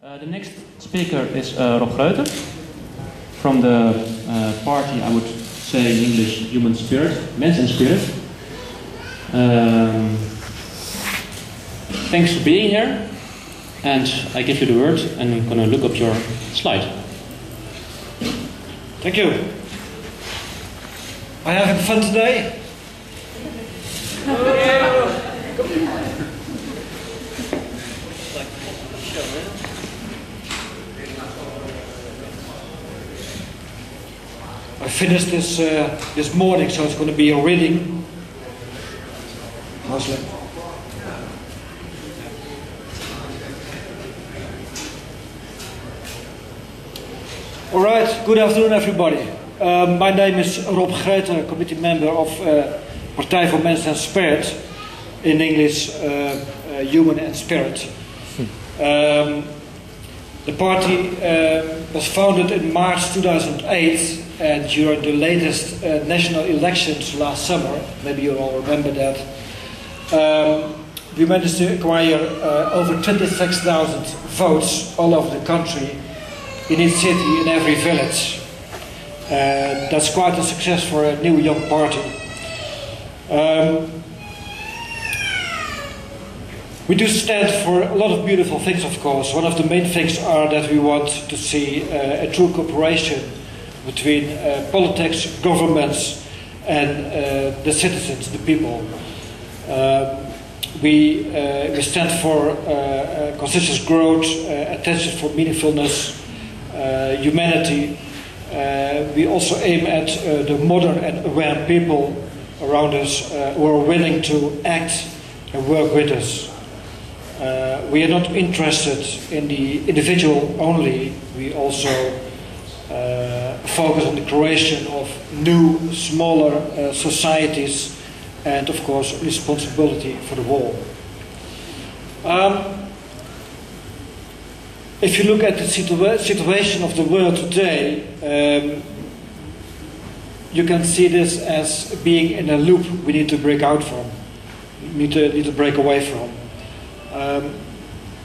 The next speaker is Rob Greuter from the Partij, I would say in English, Human Spirit, Mens and Spirit. Thanks for being here, and I give you the word, and I'm going to look up your slide. Thank you. Are you having fun today? I finished this morning, so it's going to be a reading. Mostly. All right. Good afternoon, everybody. My name is Rob Greuter, committee member of Partij for Mens and Spirit, in English, Human and Spirit. The party was founded in March 2008, and during the latest national elections last summer, maybe you all remember that, we managed to acquire over 26,000 votes all over the country, in each city, in every village. That's quite a success for a new young party. We do stand for a lot of beautiful things, of course. One of the main things are that we want to see a true cooperation between politics, governments, and the citizens, the people. We stand for conscious growth, attention for meaningfulness, humanity. We also aim at the modern and aware people around us who are willing to act and work with us. We are not interested in the individual only. We also focus on the creation of new, smaller societies, and of course responsibility for the whole. If you look at the situation of the world today, you can see this as being in a loop we need to break out from, need to break away from.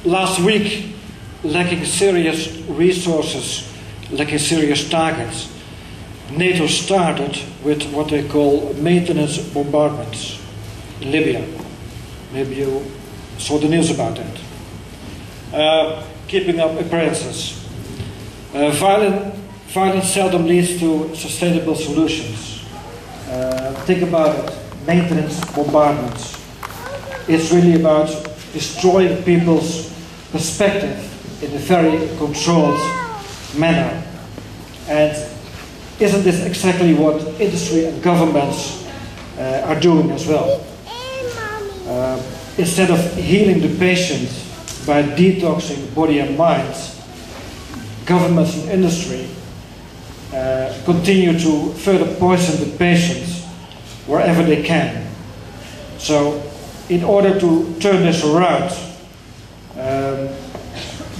Last week, lacking serious resources, lacking serious targets, NATO started with what they call maintenance bombardments in Libya. Maybe you saw the news about that. Keeping up appearances. Violence seldom leads to sustainable solutions. Think about it. Maintenance bombardments. It's really about destroying people's perspective in a very controlled manner. And isn't this exactly what industry and governments are doing as well? Instead of healing the patient by detoxing body and mind, governments and industry continue to further poison the patients wherever they can. So, in order to turn this around,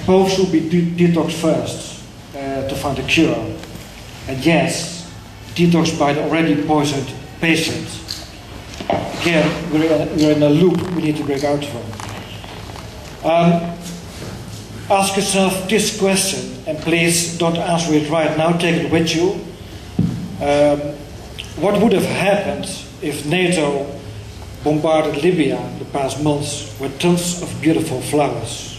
both should be detoxed first to find a cure. And yes, detox by the already poisoned patients. Again, we're in a loop we need to break out from. Ask yourself this question, and please don't answer it right now, take it with you. What would have happened if NATO bombarded Libya in the past months with tons of beautiful flowers?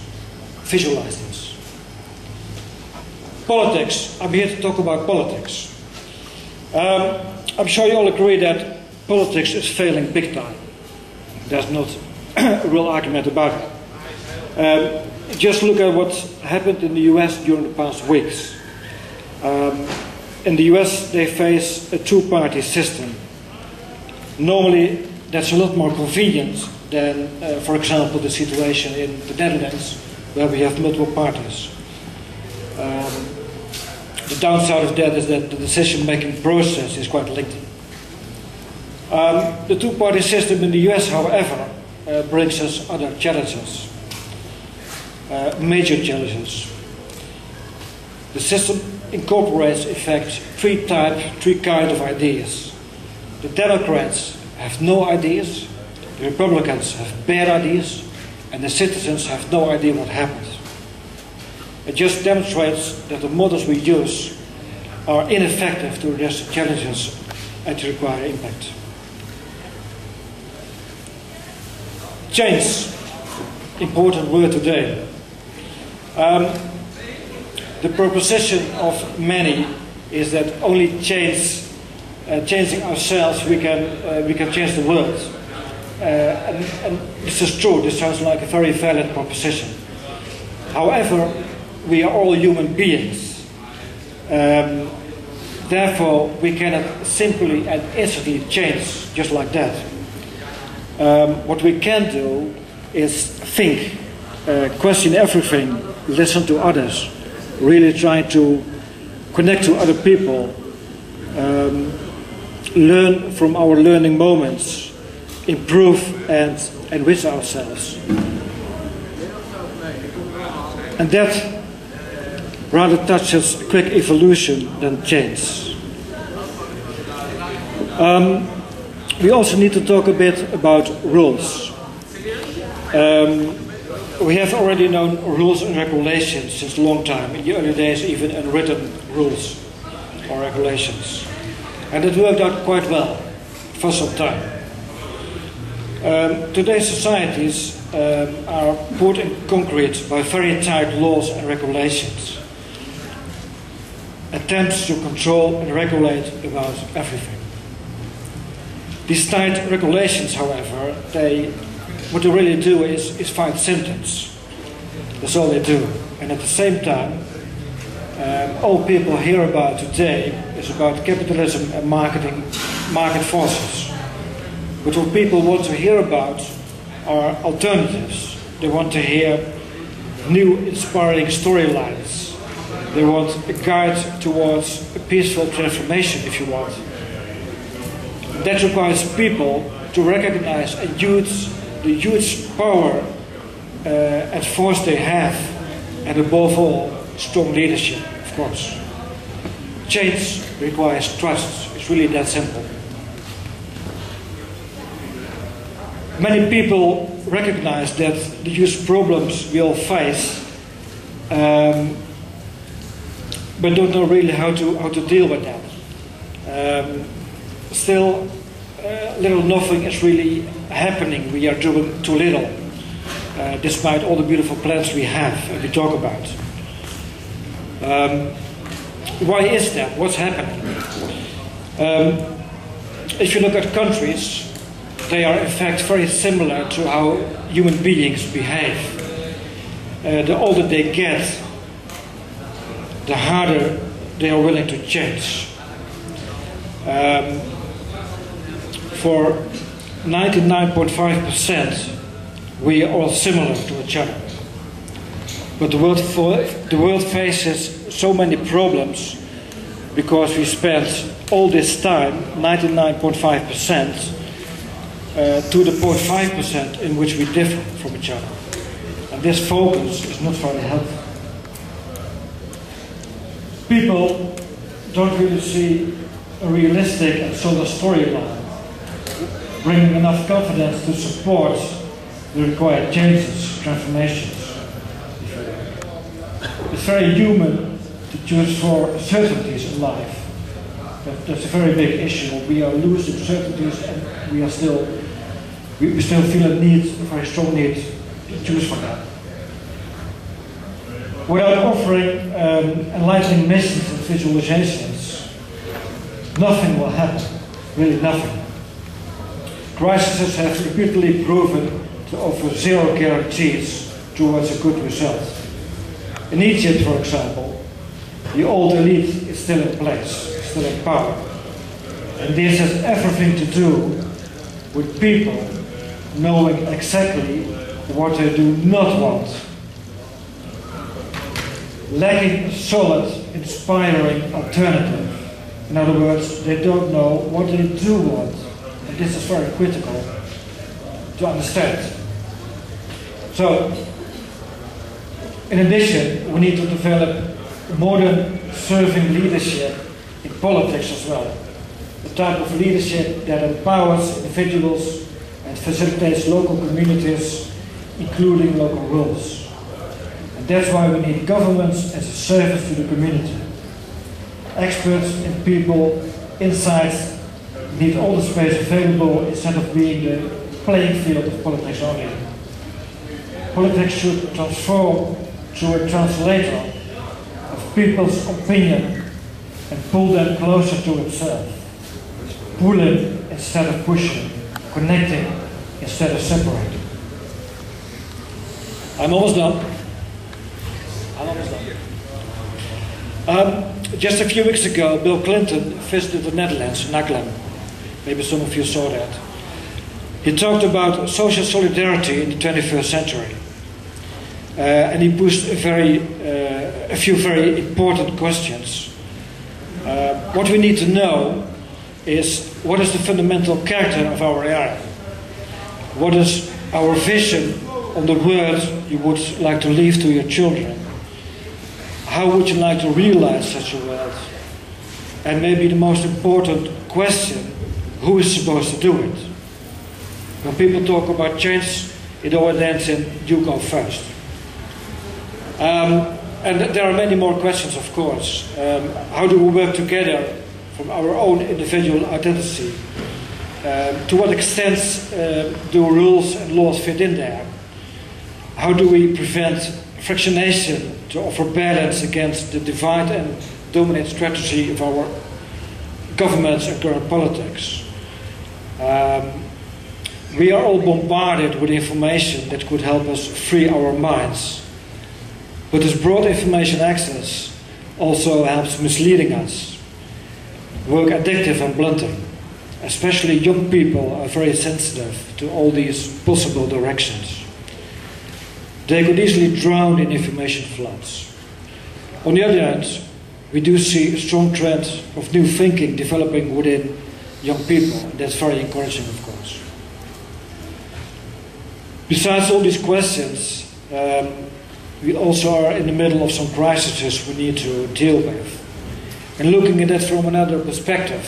Visualize this. Politics. I'm here to talk about politics. I'm sure you all agree that politics is failing big time. There's not a real argument about it. Just look at what happened in the US during the past weeks. In the US, they face a two-party system. Normally, that's a lot more convenient than, for example, the situation in the Netherlands, where we have multiple parties. The downside of that is that the decision-making process is quite lengthy. The two-party system in the US, however, brings us other challenges, major challenges. The system incorporates, in fact, three kinds of ideas. The Democrats have no ideas, the Republicans have bad ideas, and the citizens have no idea what happened. It just demonstrates that the models we use are ineffective to address the challenges and to require impact. Change, important word today. The proposition of many is that only changing ourselves we can change the world. And this is true. This sounds like a very valid proposition. However, we are all human beings. Therefore, we cannot simply and instantly change just like that. What we can do is think, question everything, listen to others, really try to connect to other people, learn from our learning moments, improve and enrich ourselves. And that rather touches quick evolution than change. We also need to talk a bit about rules. We have already known rules and regulations since a long time. In the early days, even unwritten rules or regulations. And it worked out quite well for some time. Today's societies are put in concrete by very tight laws and regulations. Attempts to control and regulate about everything. These tight regulations, however, what they really do is find symptoms. That's all they do. And at the same time, all people hear about today is about capitalism and market forces. But what people want to hear about are alternatives. They want to hear new inspiring storylines. They want a guide towards a peaceful transformation, if you want. That requires people to recognize and use the huge power and force they have, and above all, strong leadership, of course. Change requires trust. It's really that simple. Many people recognize that the huge problems we all face, but don't know really how to deal with them. Still, little nothing is really happening. We are doing too little, despite all the beautiful plans we have and we talk about. Why is that? What's happening? If you look at countries, they are in fact very similar to how human beings behave. The older they get, the harder they are willing to change. For 99.5%, we are all similar to each other. But the world faces so many problems because we spent all this time, 99.5%, to the 0.5% in which we differ from each other. And this focus is not very helpful. People don't really see a realistic and solid storyline, bringing enough confidence to support the required changes, transformations. It's very human to choose for certainties in life. That's a very big issue. We are losing certainties, and we still feel a very strong need to choose for that. Without offering enlightening missions and visualizations, nothing will happen. Really nothing. Crises have repeatedly proven to offer zero guarantees towards a good result. In Egypt, for example, the old elite is still in place, still in power. And this has everything to do with people knowing exactly what they do not want. Lacking a solid, inspiring alternative. In other words, they don't know what they do want. And this is very critical to understand. So, in addition, we need to develop modern serving leadership in politics as well. The type of leadership that empowers individuals and facilitates local communities, including local rules. And And that's why we need governments as a service to the community. Experts and people, insights, need all the space available instead of being the playing field of politics only. Politics should transform to a translator of people's opinion and pull them closer to itself. Pulling instead of pushing, connecting instead of separating. I'm almost done. Just a few weeks ago, Bill Clinton visited the Netherlands, Naklem. Maybe some of you saw that. He talked about social solidarity in the 21st century. And he pushed a few very important questions. What we need to know is, what is the fundamental character of our era? What is our vision on the world you would like to leave to your children? How would you like to realize such a world? And maybe the most important question, who is supposed to do it? When people talk about change, it always ends in, you go first. And there are many more questions, of course. How do we work together from our own individual identity? To what extent do rules and laws fit in there? How do we prevent fractionation to offer balance against the divide and dominate strategy of our governments and current politics? We are all bombarded with information that could help us free our minds. But this broad information access also helps misleading us, work addictive and blunting. Especially young people are very sensitive to all these possible directions. They could easily drown in information floods. On the other hand, we do see a strong trend of new thinking developing within young people, and that's very encouraging, of course. Besides all these questions, we also are in the middle of some crises we need to deal with. And looking at that from another perspective,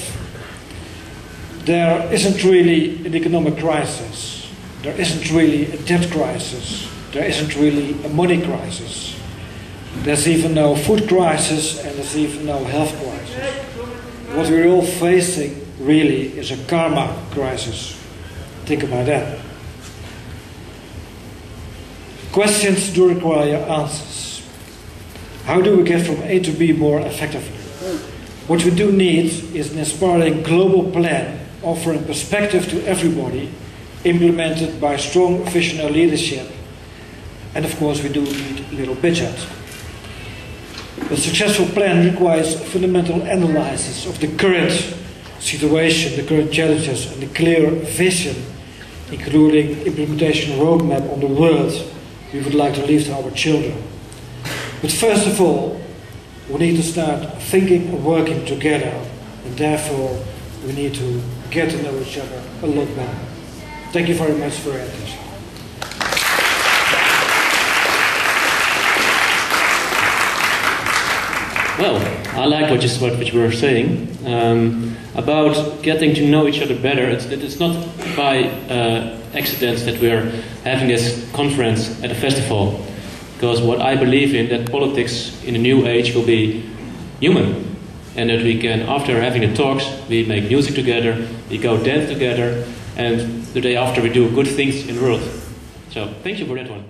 there isn't really an economic crisis. There isn't really a debt crisis. There isn't really a money crisis. There's even no food crisis, and there's even no health crisis. What we're all facing really is a karma crisis. Think about that. Questions do require answers. How do we get from A to B more effectively? What we do need is an inspiring global plan offering perspective to everybody, implemented by strong visionary leadership. And of course we do need a little budget. A successful plan requires fundamental analysis of the current situation, the current challenges, and a clear vision, including implementation roadmap on the world we would like to leave to our children. But first of all, we need to start thinking and working together, and therefore we need to get to know each other a lot better. Thank you very much for your attention. Well, I like what you were saying about getting to know each other better. It's not by accident that we're having this conference at a festival, because what I believe in, that politics in the new age will be human, and that we can, after having the talks, we make music together, we go dance together, and the day after we do good things in the world. So thank you for that one.